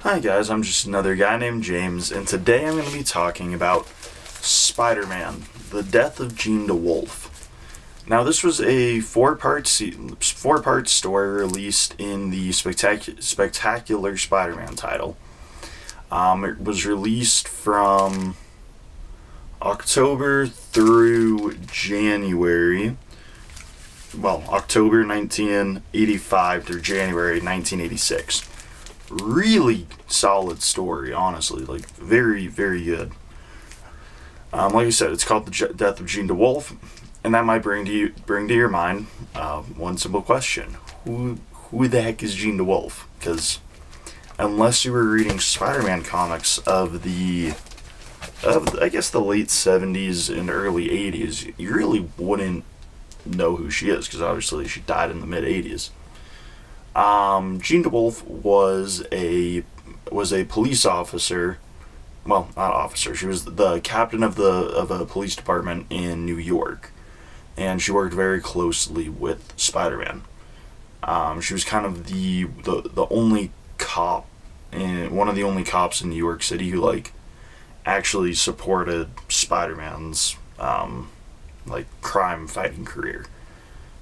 Hi guys, I'm just another guy named James, and today I'm going to be talking about Spider-Man, The Death of Jean DeWolff. Now this was a four-part story released in the Spectacular Spider-Man title. It was released from October through January, October 1985 through January 1986. Really solid story, honestly. Like, very, very good. Like I said, it's called The Death of Jean DeWolff, and that might bring to your mind one simple question: Who the heck is Jean DeWolff? Because unless you were reading Spider-Man comics of the late 70s and early 80s, you really wouldn't know who she is, because obviously she died in the mid 80s. Jean DeWolff was a police officer. Well, not officer. She was the captain of a police department in New York, and she worked very closely with Spider-Man. She was kind of the only cop, one of the only cops in New York City who actually supported Spider-Man's crime fighting career.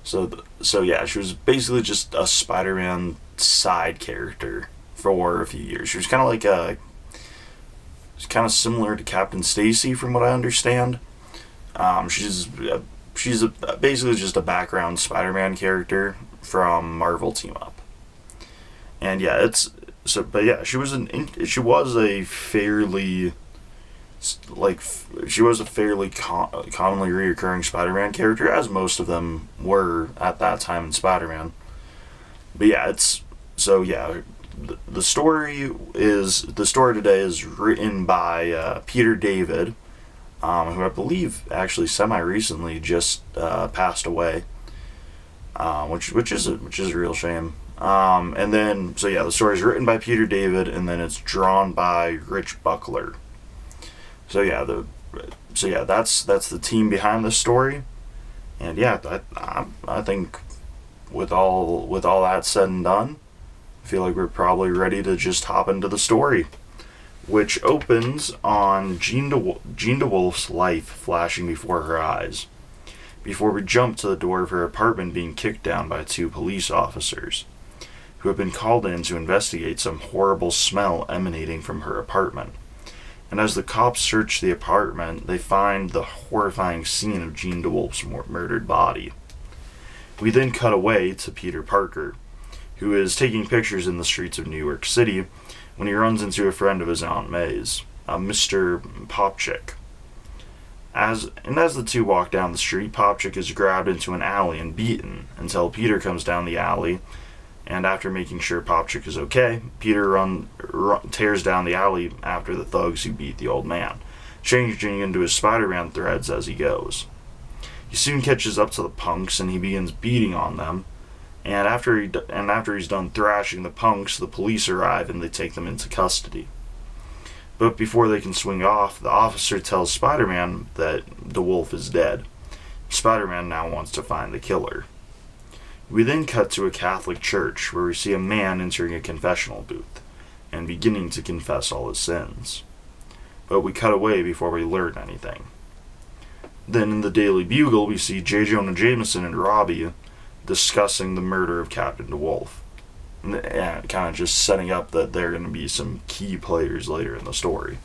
So yeah, she was basically just a Spider-Man side character for a few years. She was kind of similar to Captain Stacy, from what I understand. She's basically just a background Spider-Man character from Marvel Team Up. And yeah, she was a fairly commonly reoccurring Spider-Man character, as most of them were at that time in Spider-Man. But yeah, the story today is written by Peter David, who I believe actually semi-recently just passed away, which is a real shame. The story is written by Peter David, and then it's drawn by Rich Buckler. That's the team behind this story, and yeah, I think with all that said and done, I feel like we're probably ready to just hop into the story, which opens on Jean DeWolff's life flashing before her eyes, before we jump to the door of her apartment being kicked down by two police officers, who have been called in to investigate some horrible smell emanating from her apartment. And as the cops search the apartment, they find the horrifying scene of Jean DeWolff's murdered body. We then cut away to Peter Parker, who is taking pictures in the streets of New York City when he runs into a friend of his Aunt May's, Mr. Popchick. As the two walk down the street, Popchick is grabbed into an alley and beaten until Peter comes down the alley. And after making sure Popchick is okay, Peter tears down the alley after the thugs who beat the old man, changing into his Spider-Man threads as he goes. He soon catches up to the punks and he begins beating on them. And after he's done thrashing the punks, the police arrive and they take them into custody. But before they can swing off, the officer tells Spider-Man that DeWolff is dead. Spider-Man now wants to find the killer. We then cut to a Catholic church where we see a man entering a confessional booth and beginning to confess all his sins. But we cut away before we learn anything. Then in the Daily Bugle we see J. Jonah Jameson and Robbie discussing the murder of Captain DeWolff, and kind of just setting up that they're going to be some key players later in the story.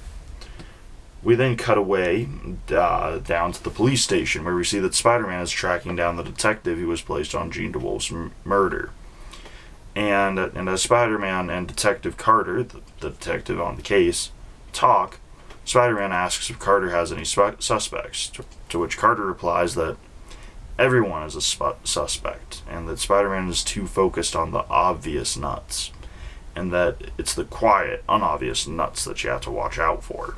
We then cut away down to the police station where we see that Spider-Man is tracking down the detective who was placed on Jean DeWolff's murder. And as Spider-Man and Detective Carter, the detective on the case, talk, Spider-Man asks if Carter has any suspects, to which Carter replies that everyone is a suspect, and that Spider-Man is too focused on the obvious nuts, and that it's the quiet, unobvious nuts that you have to watch out for.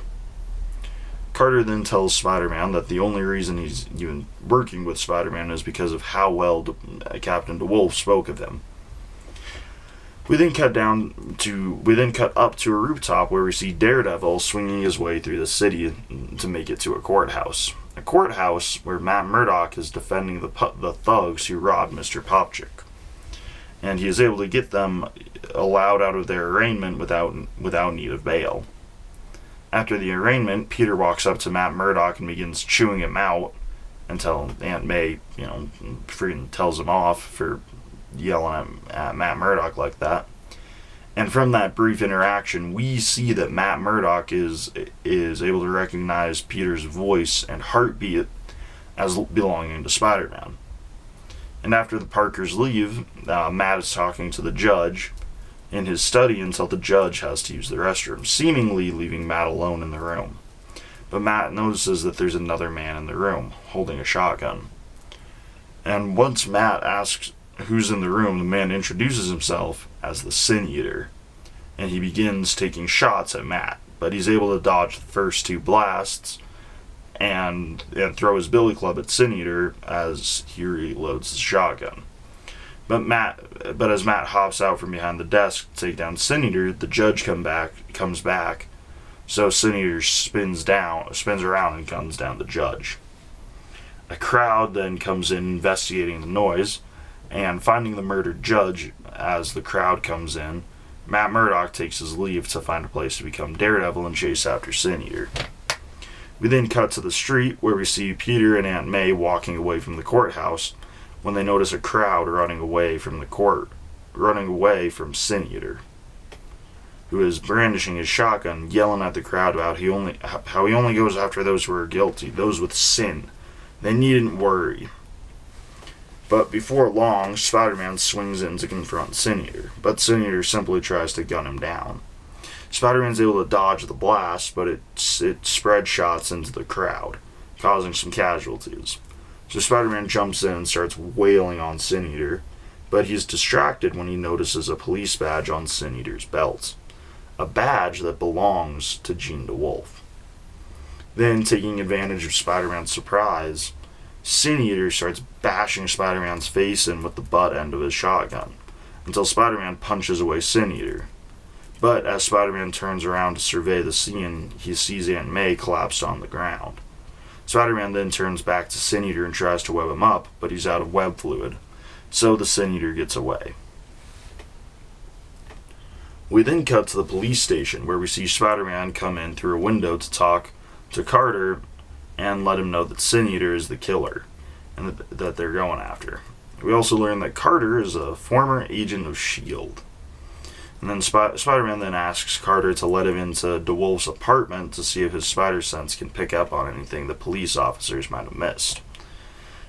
Carter then tells Spider-Man that the only reason he's even working with Spider-Man is because of how well Captain DeWolff spoke of him. We then cut up to a rooftop where we see Daredevil swinging his way through the city to make it to a courthouse. A courthouse where Matt Murdock is defending the thugs who robbed Mr. Popchick. And he is able to get them allowed out of their arraignment without need of bail. After the arraignment, Peter walks up to Matt Murdock and begins chewing him out until Aunt May, freaking tells him off for yelling at Matt Murdock like that. And from that brief interaction, we see that Matt Murdock is able to recognize Peter's voice and heartbeat as belonging to Spider-Man. And after the Parkers leave, Matt is talking to the judge in his study until the judge has to use the restroom, seemingly leaving Matt alone in the room. But Matt notices that there's another man in the room, holding a shotgun. And once Matt asks who's in the room, the man introduces himself as the Sin Eater, and he begins taking shots at Matt, but he's able to dodge the first 2 blasts and throw his billy club at Sin Eater as he reloads the shotgun. But as Matt hops out from behind the desk to take down Sin Eater, the judge comes back, so Sin Eater spins around and guns down the judge. A crowd then comes in investigating the noise, and finding the murdered judge as the crowd comes in, Matt Murdock takes his leave to find a place to become Daredevil and chase after Sin Eater. We then cut to the street where we see Peter and Aunt May walking away from the courthouse when they notice a crowd running away from Sin Eater, who is brandishing his shotgun, yelling at the crowd about how he only goes after those who are guilty, those with sin. They needn't worry. But before long, Spider-Man swings in to confront Sin Eater, but Sin Eater simply tries to gun him down. Spider-Man's able to dodge the blast, but it spreads shots into the crowd, causing some casualties. So Spider-Man jumps in and starts wailing on Sin Eater, but he's distracted when he notices a police badge on Sin Eater's belt, a badge that belongs to Jean DeWolff. Then, taking advantage of Spider-Man's surprise, Sin Eater starts bashing Spider-Man's face in with the butt end of his shotgun, until Spider-Man punches away Sin Eater. But as Spider-Man turns around to survey the scene, he sees Aunt May collapsed on the ground. Spider-Man then turns back to Sin Eater and tries to web him up, but he's out of web fluid, so the Sin Eater gets away. We then cut to the police station, where we see Spider-Man come in through a window to talk to Carter and let him know that Sin Eater is the killer and that they're going after. We also learn that Carter is a former agent of S.H.I.E.L.D. And then Spider-Man then asks Carter to let him into DeWolff's apartment to see if his spider sense can pick up on anything the police officers might have missed.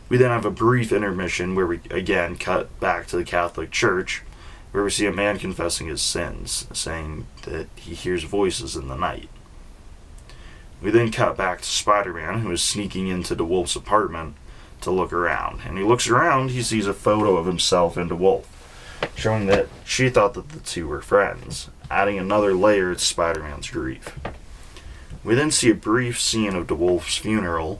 We then have a brief intermission where we again cut back to the Catholic Church, where we see a man confessing his sins, saying that he hears voices in the night. We then cut back to Spider-Man, who is sneaking into DeWolff's apartment to look around. And he looks around, he sees a photo of himself and DeWolff, showing that she thought that the two were friends, adding another layer to Spider-Man's grief. We then see a brief scene of DeWolff's funeral,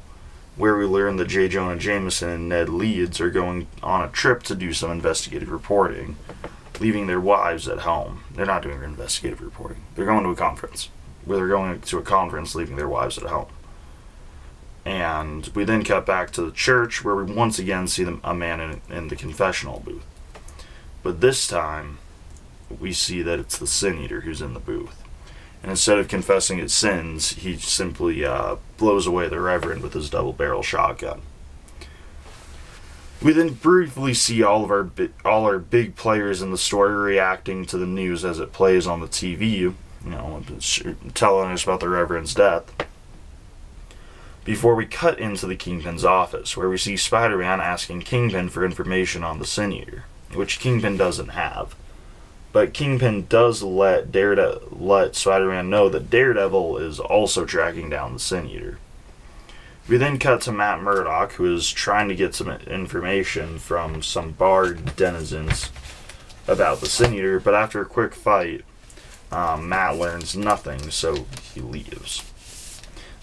where we learn that J. Jonah Jameson and Ned Leeds are going on a trip to do some investigative reporting, leaving their wives at home. They're not doing investigative reporting. They're going to a conference. Leaving their wives at home. And we then cut back to the church, where we once again see a man in the confessional booth. But this time, we see that it's the Sin Eater who's in the booth. And instead of confessing his sins, he simply blows away the Reverend with his double-barrel shotgun. We then briefly see all our big players in the story reacting to the news as it plays on the TV, telling us about the Reverend's death. Before we cut into the Kingpin's office, where we see Spider-Man asking Kingpin for information on the Sin Eater, which Kingpin doesn't have. But Kingpin does let Spider-Man know that Daredevil is also tracking down the Sin Eater. We then cut to Matt Murdock, who is trying to get some information from some bar denizens about the Sin Eater, but after a quick fight, Matt learns nothing, so he leaves.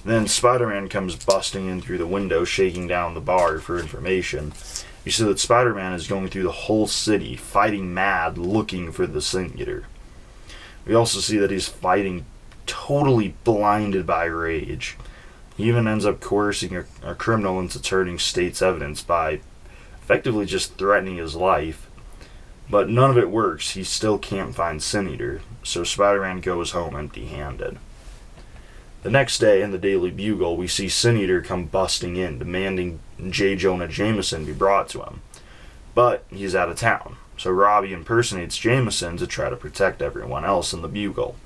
Then Spider-Man comes busting in through the window, shaking down the bar for information. You see that Spider-Man is going through the whole city, fighting mad, looking for the Sin Eater. We also see that he's fighting totally blinded by rage. He even ends up coercing a criminal into turning state's evidence by effectively just threatening his life. But none of it works. He still can't find Sin Eater, so Spider-Man goes home empty-handed. The next day in the Daily Bugle, we see Sin Eater come busting in, demanding J. Jonah Jameson be brought to him. But he's out of town, so Robbie impersonates Jameson to try to protect everyone else in the Bugle.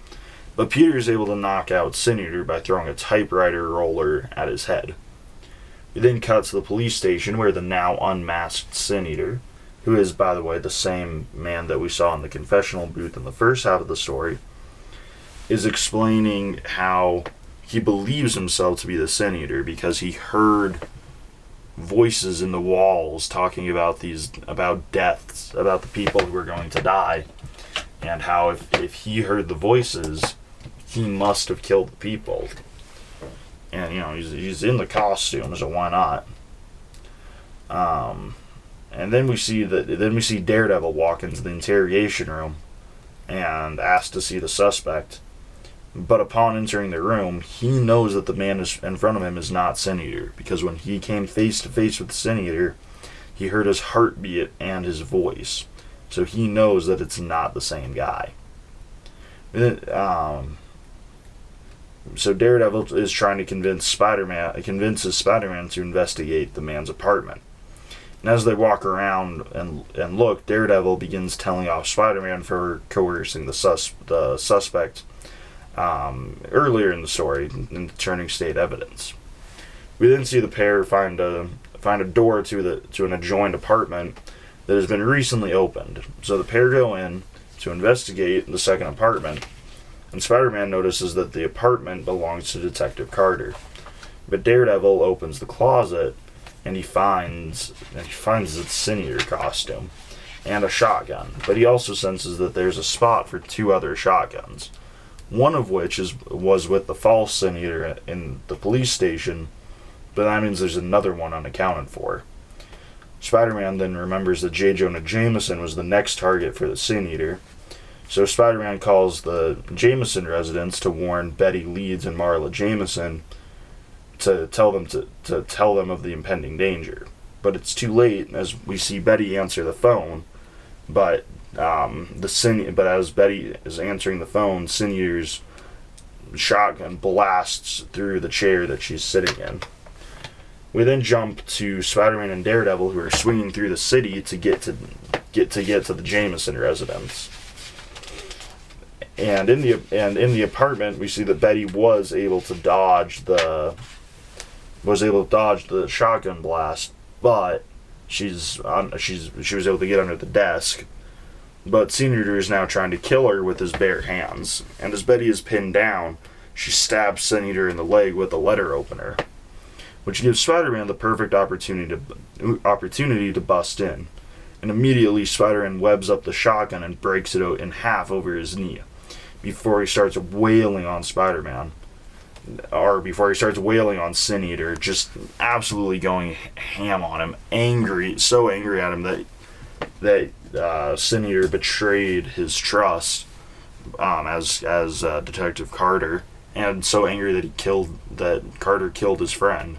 But Peter is able to knock out Sin Eater by throwing a typewriter roller at his head. We then cut to the police station where the now unmasked Sin Eater, who is, by the way, the same man that we saw in the confessional booth in the first half of the story, is explaining how he believes himself to be the Sin Eater because he heard voices in the walls talking about deaths, about the people who were going to die, and how if he heard the voices, he must have killed the people. And he's in the costume, so why not? And then we see Daredevil walk into the interrogation room and ask to see the suspect. But upon entering the room, he knows that the man in front of him is not Sin Eater, because when he came face to face with Sin Eater, he heard his heartbeat and his voice. So he knows that it's not the same guy. So Daredevil is trying to convinces Spider-Man to investigate the man's apartment. And as they walk around and look, Daredevil begins telling off Spider-Man for coercing the suspect earlier in the story and turning state evidence. We then see the pair find a door to an adjoined apartment that has been recently opened. So the pair go in to investigate the second apartment, and Spider-Man notices that the apartment belongs to Detective Carter. But Daredevil opens the closet and he finds its Sin Eater costume and a shotgun. But he also senses that there's a spot for two other shotguns, one of which was with the false Sin Eater in the police station, but that means there's another one unaccounted for. Spider-Man then remembers that J. Jonah Jameson was the next target for the Sin Eater, so Spider-Man calls the Jameson residence to warn Betty Leeds and Marla Jameson to tell them of the impending danger. But it's too late, as we see Betty answer the phone. But as Betty is answering the phone, Sin Eater's shotgun blasts through the chair that she's sitting in. We then jump to Spider-Man and Daredevil, who are swinging through the city to get to the Jameson residence. And in the apartment, we see that Betty was able to dodge the shotgun blast, but she was able to get under the desk. But Sin Eater is now trying to kill her with his bare hands, and as Betty is pinned down, she stabs Sin Eater in the leg with a letter opener, which gives Spider-Man the perfect opportunity to bust in. And immediately Spider-Man webs up the shotgun and breaks it in half over his knee, before he starts wailing on Sin Eater, just absolutely going ham on him, so angry at him that Sin Eater betrayed his trust as Detective Carter, and so angry that Carter killed his friend.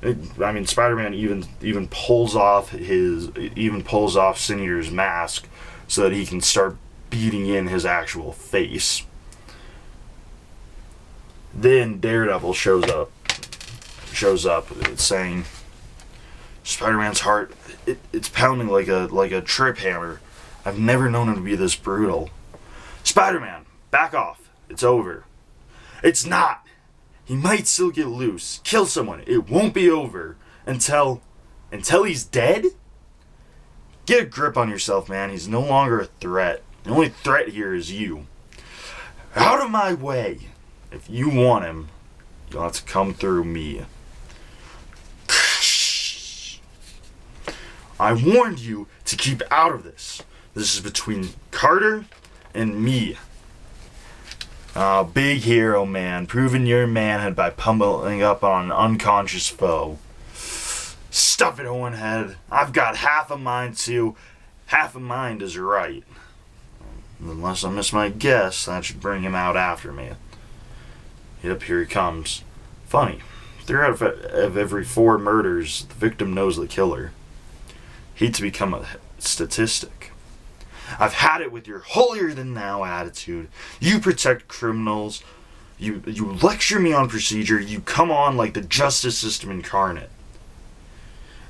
Spider-Man even pulls off Sin Eater's mask so that he can start beating in his actual face. Then Daredevil shows up saying, Spider-Man's heart, it's pounding like a trip hammer. I've never known him to be this brutal. Spider-Man, back off. It's over. It's not. He might still get loose, kill someone. It won't be over until he's dead? Get a grip on yourself, man. He's no longer a threat. The only threat here is you. Out of my way. If you want him, you'll have to come through me. I warned you to keep out of this. This is between Carter and me. Big hero, man. Proving your manhood by pummeling up on an unconscious foe. Stuff it, Hornhead. I've got half a mind to. Half a mind is right. Unless I miss my guess, that should bring him out after me. Yep, here he comes. Funny. 3 out of every 4 murders, the victim knows the killer. Hate to become a statistic. I've had it with your holier-than-thou attitude. You protect criminals. You lecture me on procedure. You come on like the justice system incarnate.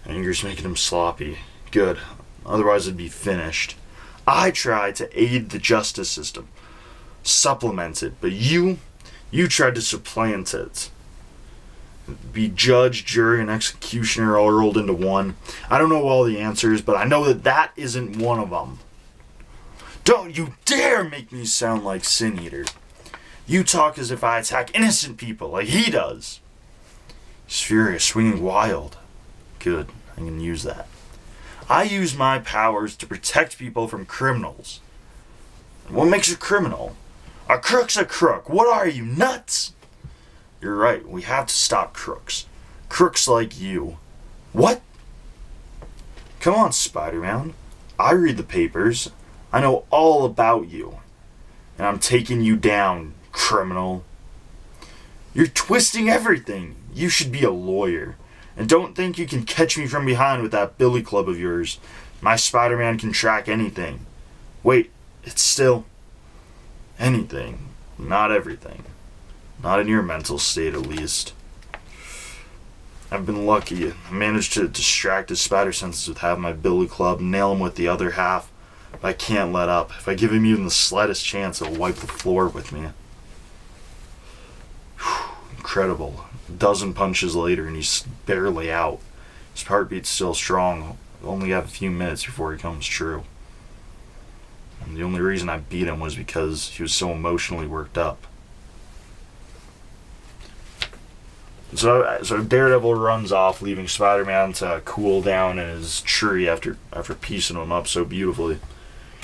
Anger's making him sloppy. Good. Otherwise it'd be finished. I try to aid the justice system. Supplement it. But you tried to supplant it. Be judge, jury, and executioner all rolled into one. I don't know all the answers, but I know that isn't one of them. Don't you dare make me sound like Sin Eater. You talk as if I attack innocent people like he does. He's furious, swinging wild. Good, I can use that. I use my powers to protect people from criminals. What makes a criminal? A crook's a crook. What are you, nuts? You're right, we have to stop crooks. Crooks like you. What? Come on, Spider-Man. I read the papers. I know all about you. And I'm taking you down, criminal. You're twisting everything. You should be a lawyer. And don't think you can catch me from behind with that billy club of yours. My Spider-Man can track anything. Wait, it's still anything, not everything. Not in your mental state, at least. I've been lucky. I managed to distract his spider senses with half my billy club, nail him with the other half. But I can't let up. If I give him even the slightest chance, he'll wipe the floor with me. Incredible. A dozen punches later and he's barely out. His heartbeat's still strong. Only have a few minutes before he comes true. And the only reason I beat him was because he was so emotionally worked up. So Daredevil runs off, leaving Spider-Man to cool down in his tree after piecing him up so beautifully.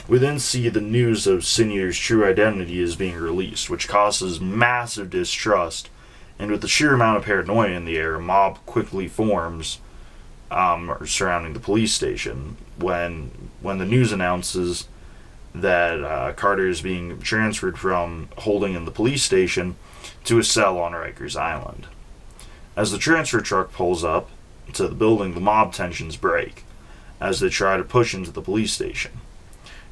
We then see the news of Sin Eater's true identity is being released, which causes massive distrust, and with the sheer amount of paranoia in the air, a mob quickly forms surrounding the police station when the news announces that Carter is being transferred from holding in the police station to a cell on Rikers Island. As the transfer truck pulls up to the building, the mob tensions break as they try to push into the police station.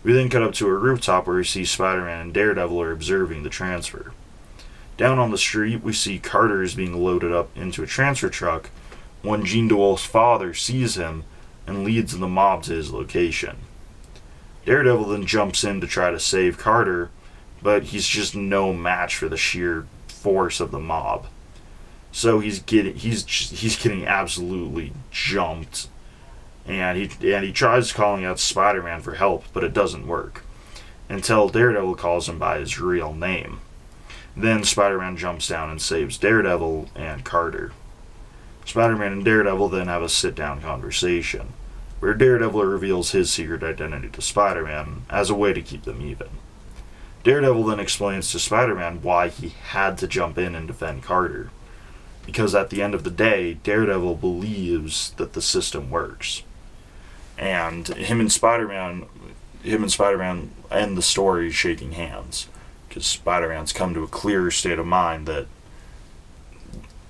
We then cut up to a rooftop where we see Spider-Man and Daredevil are observing the transfer. Down on the street, we see Carter is being loaded up into a transfer truck when DeWolff's father sees him and leads the mob to his location. Daredevil then jumps in to try to save Carter, but he's just no match for the sheer force of the mob. So he's getting absolutely jumped, and he tries calling out Spider-Man for help, but it doesn't work until Daredevil calls him by his real name. Then Spider-Man jumps down and saves Daredevil and Carter. Spider-Man and Daredevil then have a sit-down conversation, where Daredevil reveals his secret identity to Spider-Man as a way to keep them even. Daredevil then explains to Spider-Man why he had to jump in and defend Carter. Because at the end of the day, Daredevil believes that the system works. And him and Spider-Man end the story shaking hands. Because Spider-Man's come to a clearer state of mind that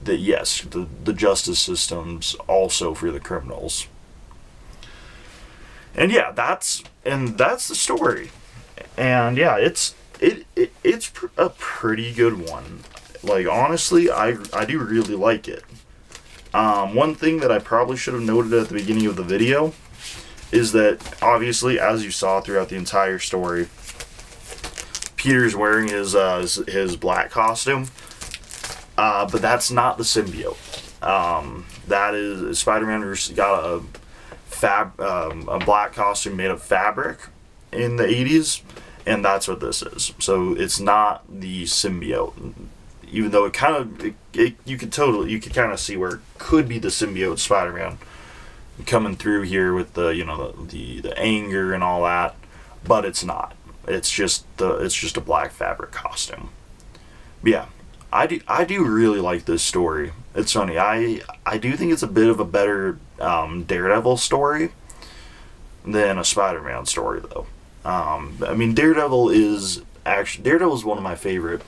yes, the justice system's also for the criminals. And yeah, that's the story. And yeah, it's a pretty good one. Like, honestly, I do really like it. One thing that I probably should have noted at the beginning of the video is that, obviously, as you saw throughout the entire story, Peter's wearing his black costume, but that's not the symbiote. That is, Spider-Man got a black costume made of fabric in the 80s, and that's what this is. So it's not the symbiote. Even though you could kind of see where it could be the symbiote Spider-Man coming through here with the anger and all that, but it's not. It's just a black fabric costume. But yeah, I do really like this story. It's funny. I do think it's a bit of a better Daredevil story than a Spider-Man story, though. I mean, Daredevil is one of my favorite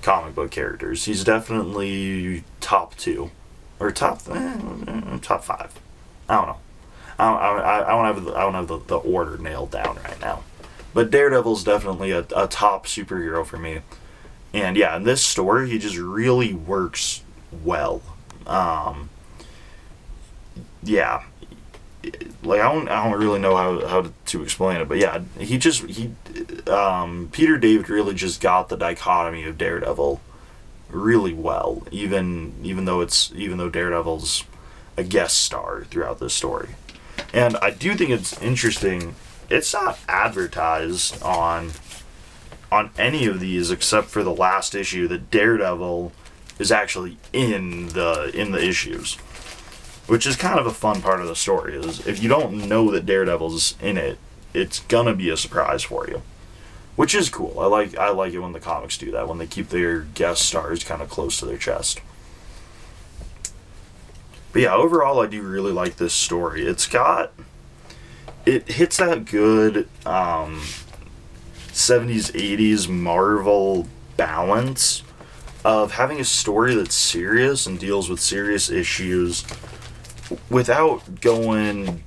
comic book characters. He's definitely top 2 or top 5. I don't know. I don't have the order nailed down right now. But Daredevil's definitely a top superhero for me. And yeah, in this story, he just really works well. Yeah, like I don't really know how to explain it, but yeah, Peter David really just got the dichotomy of Daredevil really well, even though Daredevil's a guest star throughout this story. And I do think it's interesting. It's not advertised on any of these except for the last issue that Daredevil is actually in the issues, which is kind of a fun part of the story. Is if you don't know that Daredevil's in it, it's gonna be a surprise for you, which is cool. I like it when the comics do that, when they keep their guest stars kind of close to their chest. But yeah, overall, I do really like this story. It hits that good 70s, 80s Marvel balance of having a story that's serious and deals with serious issues without going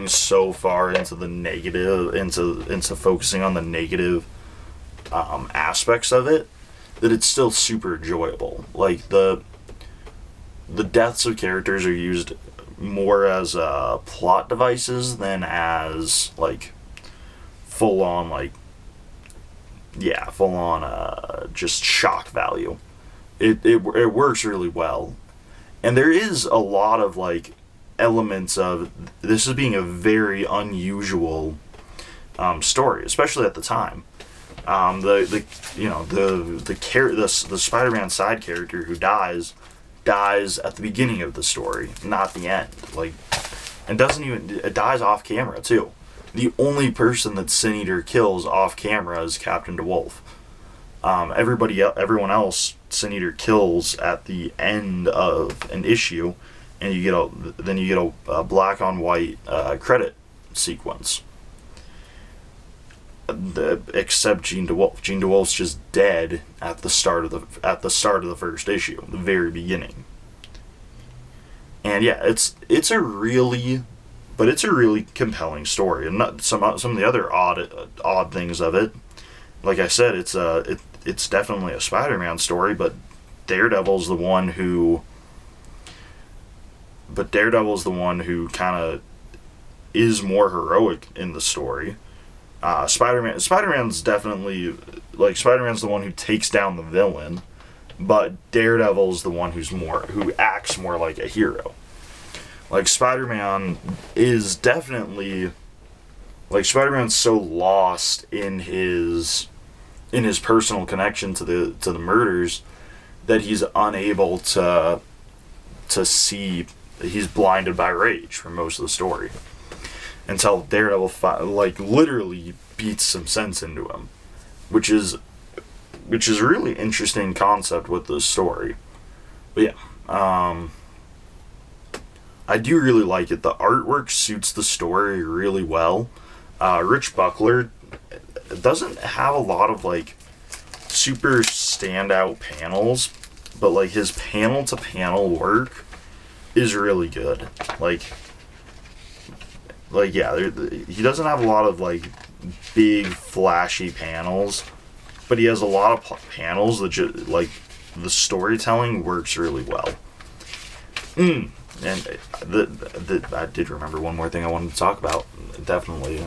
so far into the negative, into focusing on the negative aspects of it, that it's still super enjoyable. Like the deaths of characters are used more as plot devices than as like full on just shock value. It works really well, and there is a lot of like elements of this as being a very unusual story, especially at the time. The Spider-Man side character who dies at the beginning of the story, not the end. Like, and it dies off camera too. The only person that Sin Eater kills off camera is Captain DeWolff. Everyone else, Sin Eater kills at the end of an issue, and you get a black on white credit sequence. Except Jean DeWolff. Jean DeWolff's just dead at the start of the first issue, the very beginning. And yeah, it's a really compelling story, and not some of the other odd things of it. Like I said, it's definitely a Spider-Man story, but Daredevil's the one who kind of is more heroic in the story. Spider-Man's definitely, like, Spider-Man's the one who takes down the villain, but Daredevil's the one who acts more like a hero. Like, Spider-Man is definitely, like, Spider-Man's so lost in his personal connection to the murders that he's unable to see. He's blinded by rage for most of the story, until Daredevil literally beats some sense into him, which is a really interesting concept with this story. But yeah, I do really like it. The artwork suits the story really well. Rich Buckler doesn't have a lot of like super standout panels, but like his panel to panel work is really good. Like yeah, he doesn't have a lot of like big flashy panels, but he has a lot of panels that just, like, the storytelling works really well. And I did remember one more thing I wanted to talk about. Definitely,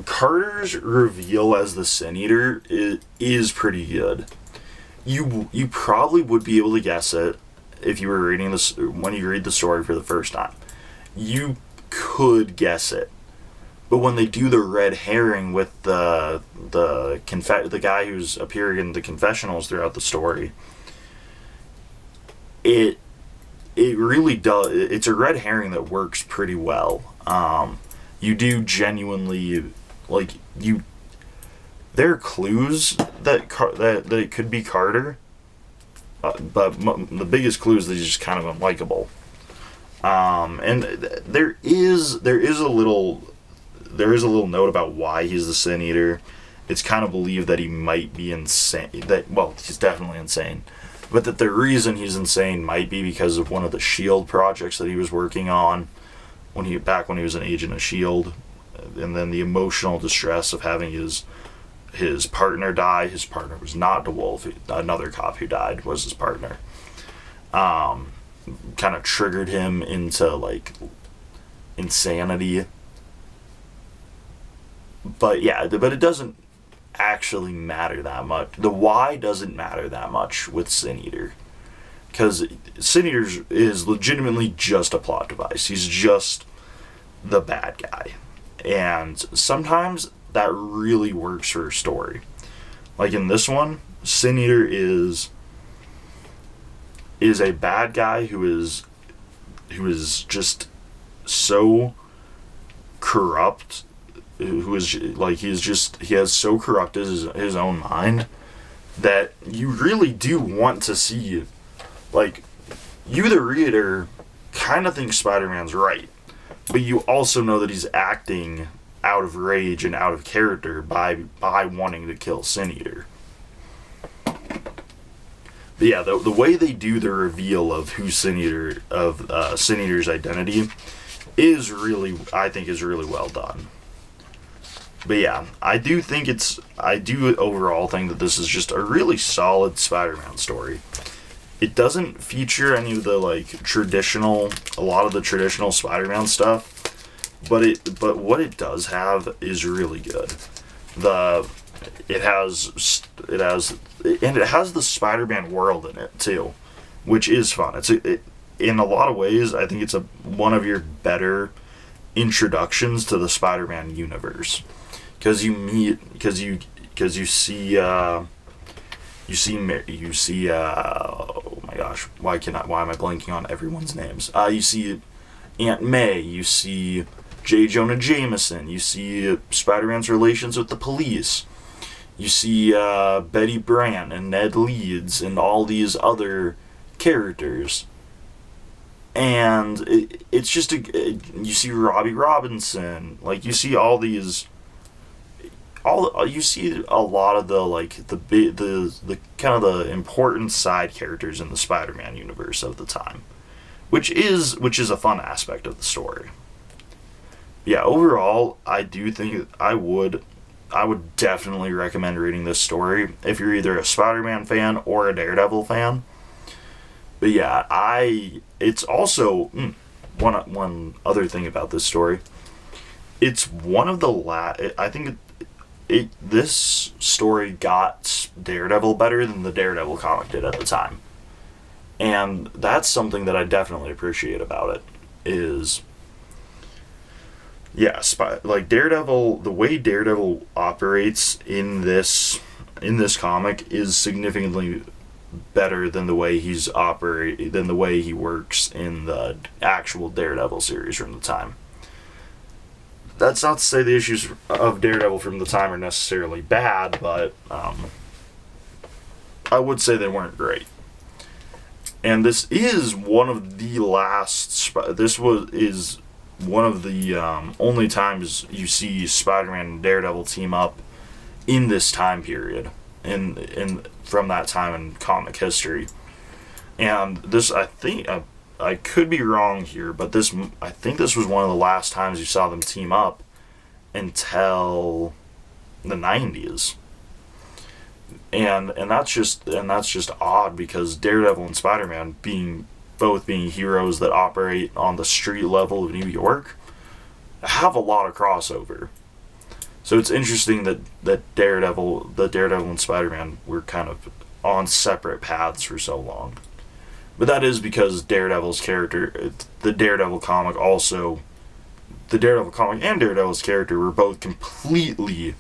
Carter's reveal as the Sin Eater is pretty good. You probably would be able to guess it if you were reading this when you read the story for the first time. You could guess it, but when they do the red herring with the guy who's appearing in the confessionals throughout the story, it really does. It's a red herring that works pretty well. You do genuinely there are clues that it could be Carter, but the biggest clue is that he's just kind of unlikable. And there is a little note about why he's the Sin Eater. It's kind of believed that he might be insane. He's definitely insane, but that the reason he's insane might be because of one of the S.H.I.E.L.D. projects that he was working on when he was an agent of S.H.I.E.L.D. and then the emotional distress of having his partner die. His partner was not DeWolff. Another cop who died was his partner. Kind of triggered him into like insanity. But yeah, but it doesn't actually matter that much. The why doesn't matter that much with Sin Eater. Because Sin Eater is legitimately just a plot device. He's just the bad guy. And sometimes that really works for a story. Like in this one, Sin Eater is a bad guy who is just so corrupt, who is like he has so corrupted his own mind that you really do want to see, like, you the reader kind of think Spider-Man's right, but you also know that he's acting out of rage and out of character by wanting to kill Sin Eater. But yeah, the way they do the reveal of who Sin Eater's identity is really, I think, is really well done. But yeah, I do overall think that this is just a really solid Spider-Man story. It doesn't feature any of the a lot of the traditional Spider-Man stuff, but what it does have is really good. It has the Spider-Man world in it too, which is fun. In a lot of ways, I think it's one of your better introductions to the Spider-Man universe, because you see oh my gosh, why am I blanking on everyone's names? You see Aunt May, you see J. Jonah Jameson, you see Spider-Man's relations with the police, you see Betty Brant and Ned Leeds and all these other characters. And it's just you see Robbie Robinson, you see you see a lot of the kind of the important side characters in the Spider-Man universe of the time, which is a fun aspect of the story. Yeah, overall, I do think I would definitely recommend reading this story if you're either a Spider-Man fan or a Daredevil fan. But yeah, it's also one other thing about this story. It's one of the I think this story got Daredevil better than the Daredevil comic did at the time, and that's something that I definitely appreciate about it. Is Daredevil, the way Daredevil operates in this comic is significantly better than the way he works in the actual Daredevil series from the time. That's not to say the issues of Daredevil from the time are necessarily bad, but I would say they weren't great. And this is one of the one of the only times you see Spider-Man and Daredevil team up in this time period, from that time in comic history. And this, I think, I could be wrong here, but I think this was one of the last times you saw them team up until the 90s. And that's just odd, because Daredevil and Spider-Man both being heroes that operate on the street level of New York, have a lot of crossover. So it's interesting that Daredevil and Spider-Man were kind of on separate paths for so long. But that is because Daredevil's character, the Daredevil comic and Daredevil's character were both completely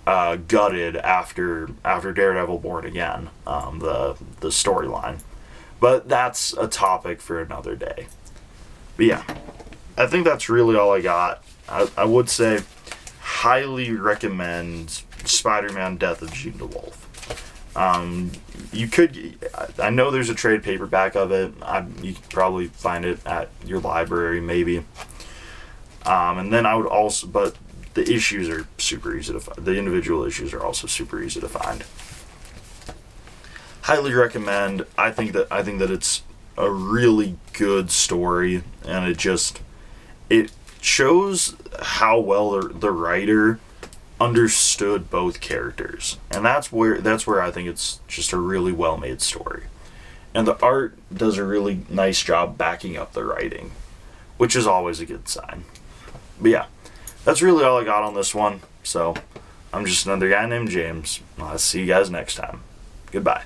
gutted after Daredevil Born Again, the storyline. But that's a topic for another day. But yeah, I think that's really all I got. I would say highly recommend Spider-Man Death of Jean DeWolff. I know there's a trade paperback of it. You could probably find it at your library, maybe. And then I would also, but the issues are super easy to find. The individual issues are also super easy to find. Highly recommend. I think that it's a really good story, and shows how well the writer understood both characters, and that's where I think it's just a really well made story, and the art does a really nice job backing up the writing, which is always a good sign. But yeah, that's really all I got on this one. So I'm just another guy named James. I'll see you guys next time. Goodbye.